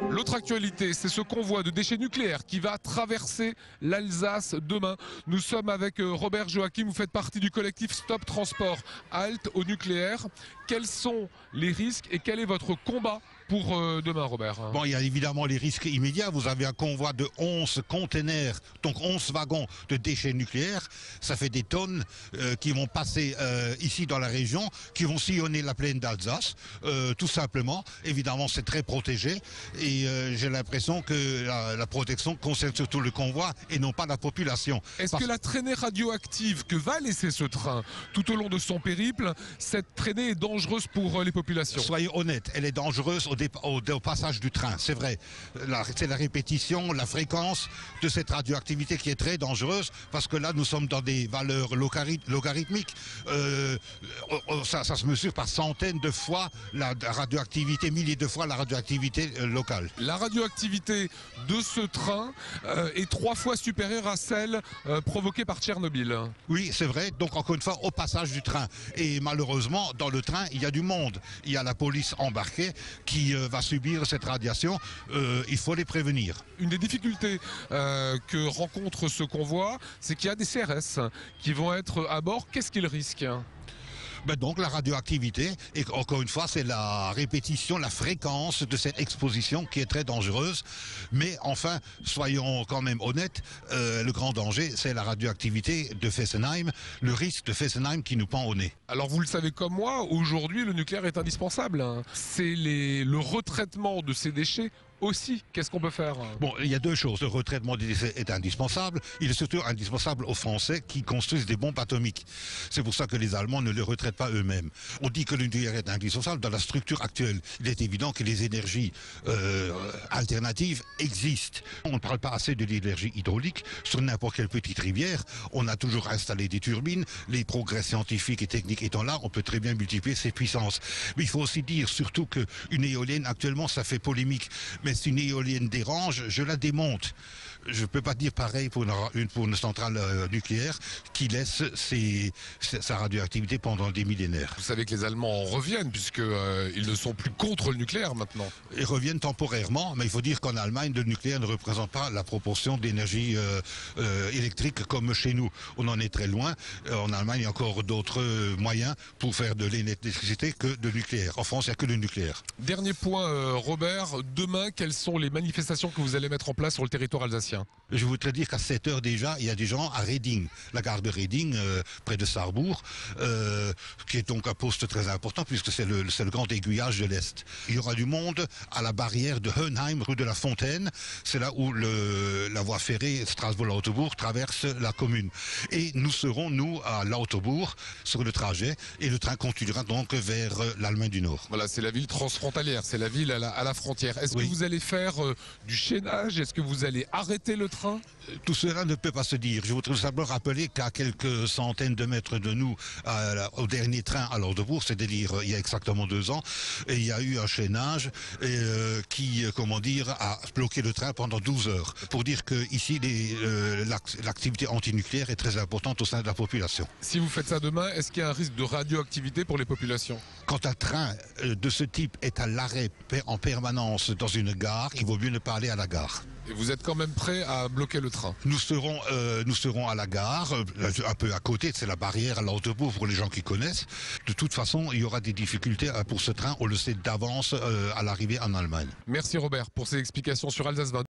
L'autre actualité, c'est ce convoi de déchets nucléaires qui va traverser l'Alsace demain. Nous sommes avec Robert Joachim, vous faites partie du collectif Stop Transport Halte au nucléaire. Quels sont les risques et quel est votre combat pour demain, Robert? Bon, il y a évidemment les risques immédiats. Vous avez un convoi de 11 containers, donc 11 wagons de déchets nucléaires. Ça fait des tonnes qui vont passer ici dans la région, qui vont sillonner la plaine d'Alsace, tout simplement. Évidemment, c'est très protégé. Et j'ai l'impression que la protection concerne surtout le convoi et non pas la population. Est-ce que la traînée radioactive que va laisser ce train tout au long de son périple, cette traînée est dangereuse pour les populations? Soyez honnête, elle est dangereuse au passage du train, c'est vrai. C'est la répétition, la fréquence de cette radioactivité qui est très dangereuse, parce que là, nous sommes dans des valeurs logarithmiques. Ça se mesure par centaines de fois la radioactivité, milliers de fois la radioactivité locale. La radioactivité de ce train est 3 fois supérieure à celle provoquée par Tchernobyl. Oui, c'est vrai. Donc, encore une fois, au passage du train. Et malheureusement, dans le train, il y a du monde. Il y a la police embarquée qui va subir cette radiation. Il faut les prévenir. Une des difficultés que rencontre ce convoi, c'est qu'il y a des CRS qui vont être à bord. Qu'est-ce qu'ils risquent ? Donc la radioactivité, et encore une fois, c'est la répétition, la fréquence de cette exposition qui est très dangereuse. Mais enfin, soyons quand même honnêtes, le grand danger, c'est la radioactivité de Fessenheim, le risque de Fessenheim qui nous pend au nez. Alors vous le savez comme moi, aujourd'hui le nucléaire est indispensable. C'est le retraitement de ces déchets aussi. Qu'est-ce qu'on peut faire? Bon, il y a deux choses. Le retraitement des déchets est indispensable. Il est surtout indispensable aux Français qui construisent des bombes atomiques. C'est pour ça que les Allemands ne le retraitent pas eux-mêmes. On dit que le nucléaire est indispensable dans la structure actuelle. Il est évident que les énergies alternatives existent. On ne parle pas assez de l'énergie hydraulique. Sur n'importe quelle petite rivière, on a toujours installé des turbines. Les progrès scientifiques et techniques étant là, on peut très bien multiplier ces puissances. Mais il faut aussi dire surtout qu'une éolienne, actuellement, ça fait polémique. Mais si une éolienne dérange, je la démonte. Je ne peux pas dire pareil pour une centrale nucléaire qui laisse sa radioactivité pendant des millénaires. Vous savez que les Allemands en reviennent puisqu'ils ne sont plus contre le nucléaire maintenant. Ils reviennent temporairement, mais il faut dire qu'en Allemagne, le nucléaire ne représente pas la proportion d'énergie électrique comme chez nous. On en est très loin. En Allemagne, il y a encore d'autres moyens pour faire de l'électricité que de nucléaire. En France, il n'y a que le nucléaire. Dernier point, Robert. Demain, quelles sont les manifestations que vous allez mettre en place sur le territoire alsacien? Je voudrais dire qu'à 7 heures déjà, il y a des gens à Reding, la gare de Reding, près de Sarrebourg, qui est donc un poste très important puisque c'est le grand aiguillage de l'Est. Il y aura du monde à la barrière de Hohenheim, rue de la Fontaine. C'est là où la voie ferrée Strasbourg-Lauterbourg traverse la commune. Et nous serons, nous, à Lauterbourg, sur le trajet, et le train continuera donc vers l'Allemagne du Nord. Voilà, c'est la ville transfrontalière, c'est la ville à la frontière. Est-ce que vous allez faire du chaînage? Est-ce que vous allez arrêter le train? Tout cela ne peut pas se dire. Je voudrais simplement rappeler qu'à quelques centaines de mètres de nous, au dernier train à Lauterbourg, c'est-à-dire il y a exactement 2 ans, et il y a eu un chaînage qui, a bloqué le train pendant 12 heures. Pour dire que ici, l'activité antinucléaire est très importante au sein de la population. Si vous faites ça demain, est-ce qu'il y a un risque de radioactivité pour les populations? Quand un train de ce type est à l'arrêt en permanence dans une gare, il vaut mieux ne pas aller à la gare. Et vous êtes quand même prêt à bloquer le train? Nous serons à la gare, un peu à côté, c'est la barrière à Lauterbourg pour les gens qui connaissent. De toute façon, il y aura des difficultés pour ce train, on le sait d'avance à l'arrivée en Allemagne. Merci Robert pour ces explications sur Alsace 20.